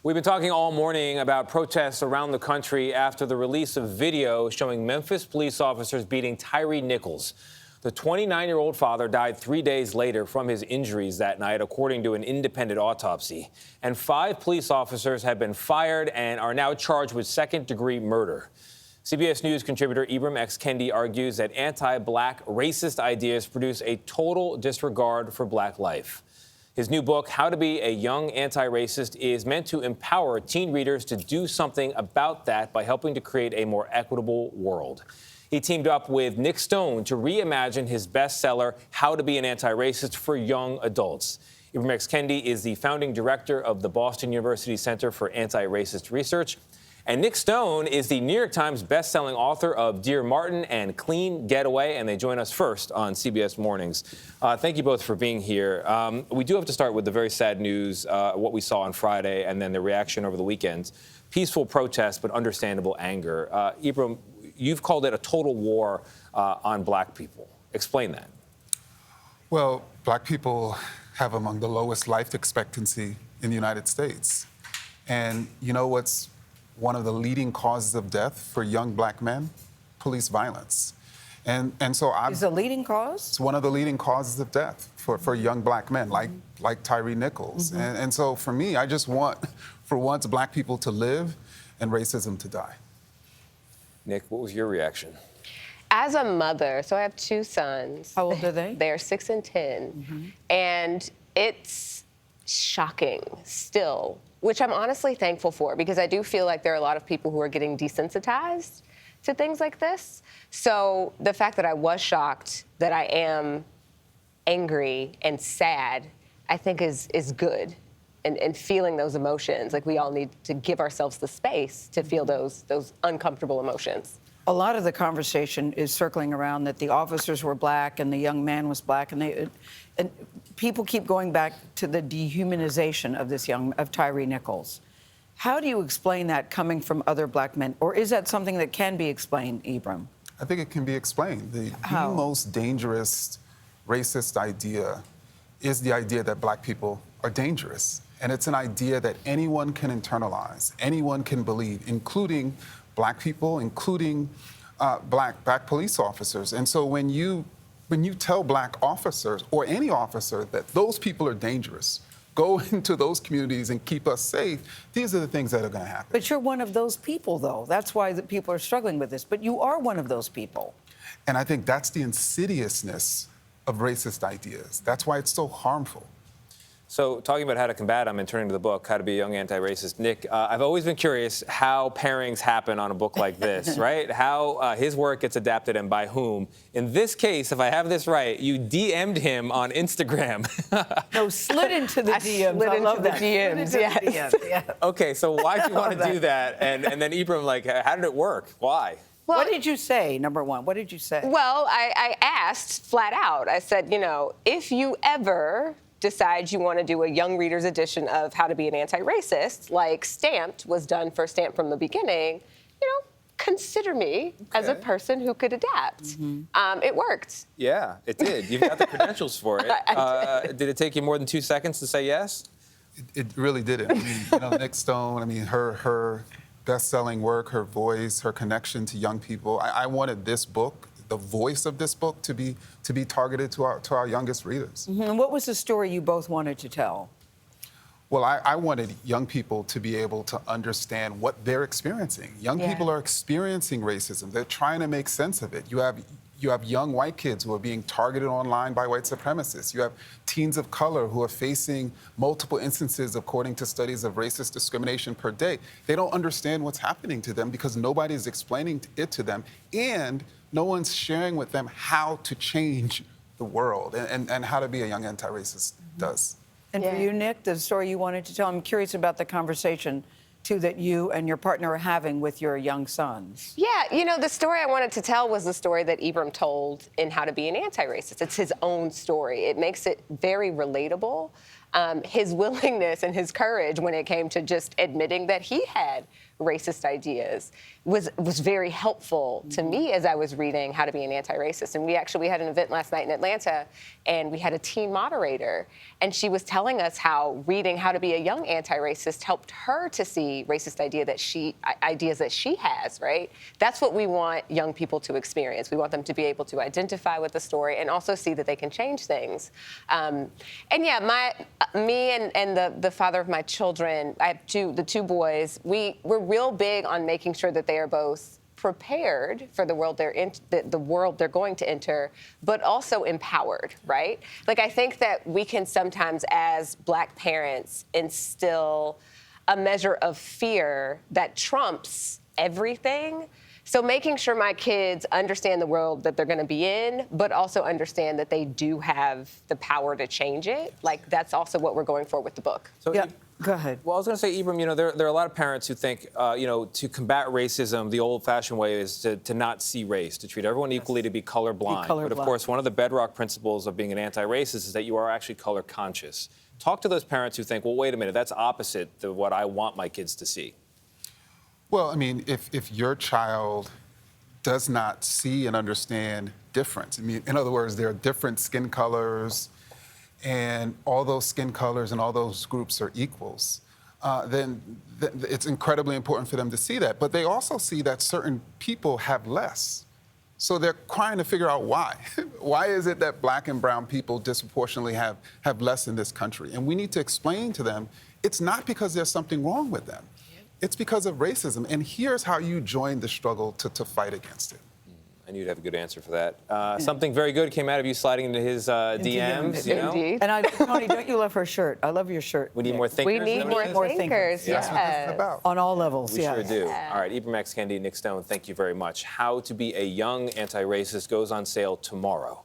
We've been talking all morning about protests around the country after the release of video showing Memphis police officers beating Tyre Nichols. The 29-year-old father died 3 days later from his injuries that night, according to an independent autopsy. And 5 police officers have been fired and are now charged with second-degree murder. CBS News contributor Ibram X Kendi argues that anti-black racist ideas produce a total disregard for black life. His new book, How to Be a Young Anti-Racist, is meant to empower teen readers to do something about that by helping to create a more equitable world. He teamed up with Nic Stone to reimagine his bestseller, How to Be an Anti-Racist, for young adults. Ibram X Kendi is the founding director of the Boston University Center for Anti-Racist Research. And Nic Stone is the New York Times bestselling author of Dear Martin and Clean Getaway, and they join us first on CBS Mornings. Thank you both for being here. We do have to start with the very sad news, what we saw on Friday, and then the reaction over the weekend. Peaceful protest, but understandable anger. Ibram, you've called it a total war on black people. Explain that. Well, black people have among the lowest life expectancy in the United States. And you know what's one of the leading causes of death for young black men? Police violence. And so Is a leading cause? It's one of the leading causes of death for young black men, like Tyre Nichols. And so for me, I just want, for once, black people to live and racism to die. Nick, what was your reaction? As a mother, so I have 2 sons. How old are they? They're 6 and 10. And it's shocking still, which I'm honestly thankful for, because I do feel like there are a lot of people who are getting desensitized to things like this. So the fact that I was shocked, that I am angry and sad, I think is good. And feeling those emotions, like we all need to give ourselves the space to feel those uncomfortable emotions. A lot of the conversation is circling around that the officers were black and the young man was black, and people keep going back to the dehumanization of Tyre Nichols. How do you explain that coming from other black men, or is that something that can be explained, Ibram? I think it can be explained. The most dangerous racist idea is the idea that black people are dangerous. And it's an idea that anyone can internalize, anyone can believe, including black people, including black police officers. And so when you tell black officers or any officer that those people are dangerous, go into those communities and keep us safe, these are the things that are going to happen. But you're one of those people, though. That's why the people are struggling with this. But you are one of those people. And I think that's the insidiousness of racist ideas. That's why it's so harmful. So talking about how to combat them and turning to the book, How to Be a Young Anti-Racist, Nick, I've always been curious how pairings happen on a book like this, right? How his work gets adapted and by whom. In this case, if I have this right, you DM'd him on Instagram. No, slid into the DMs. Slid I into love the that. DMs, Slid into the yes. DMs, yeah. Okay, so why do you want to do that? And then Ibram, like, how did it work? Why? Well, What did you say, number one? What did you say? Well, I asked flat out. I said, if you ever decide you want to do a young reader's edition of How to Be an Anti-Racist, like Stamped was done for Stamped from the beginning, consider me as a person who could adapt. It worked. Yeah, it did. You've got the credentials for it. I did it take you more than 2 seconds to say yes? It really didn't. I mean, Nic Stone, her best-selling work, her voice, her connection to young people. I wanted this book, the voice of this book, to be targeted to our youngest readers. And what was the story you both wanted to tell? Well, I wanted young people to be able to understand what they're experiencing. Young people are experiencing racism. They're trying to make sense of it. You have young white kids who are being targeted online by white supremacists. You have teens of color who are facing multiple instances, according to studies, of racist discrimination per day. They don't understand what's happening to them because nobody is explaining it to them, and no one's sharing with them how to change the world and how to be a young anti-racist does. And for you, Nick, the story you wanted to tell, I'm curious about the conversation, too, that you and your partner are having with your young sons. Yeah, the story I wanted to tell was the story that Ibram told in How to Be an Anti-Racist. It's his own story. It makes it very relatable. his willingness and his courage when it came to just admitting that he had racist ideas was very helpful to me as I was reading How to Be an Anti-Racist. And we had an event last night in Atlanta, and we had a teen moderator, and she was telling us how reading How to Be a Young Anti-Racist helped her to see racist ideas that she has, right? That's what we want young people to experience. We want them to be able to identify with the story and also see that they can change things. And yeah, me and the father of my children, I have the two boys, we're real big on making sure that they are both prepared for the world the world they're going to enter, but also empowered, right? Like, I think that we can sometimes, as Black parents, instill a measure of fear that trumps everything. So making sure my kids understand the world that they're going to be in, but also understand that they do have the power to change it. Like, that's also what we're going for with the book. So, Yeah, go ahead. Well, I was going to say, Ibram, there are a lot of parents who think, to combat racism, the old-fashioned way is to not see race, to treat everyone equally, to be colorblind. But of course, one of the bedrock principles of being an anti-racist is that you are actually color conscious. Talk to those parents who think, well, wait a minute, that's opposite to what I want my kids to see. Well, I mean, if your child does not see and understand difference, I mean, in other words, there are different skin colors, and all those skin colors and all those groups are equals, then it's incredibly important for them to see that. But they also see that certain people have less. So they're trying to figure out why. Why is it that Black and brown people disproportionately have less in this country? And we need to explain to them it's not because there's something wrong with them. It's because of racism. And here's how you join the struggle to fight against it. I knew you'd have a good answer for that. Something very good came out of you sliding into his DMs, you know? Indeed. And Tony, don't you love her shirt? I love your shirt. We need more thinkers. We need more thinkers, That's what this is about. On all levels, We yeah. sure do. All right, Ibram X, Kendi and Nic Stone, thank you very much. How to Be a Young Anti-Racist goes on sale tomorrow.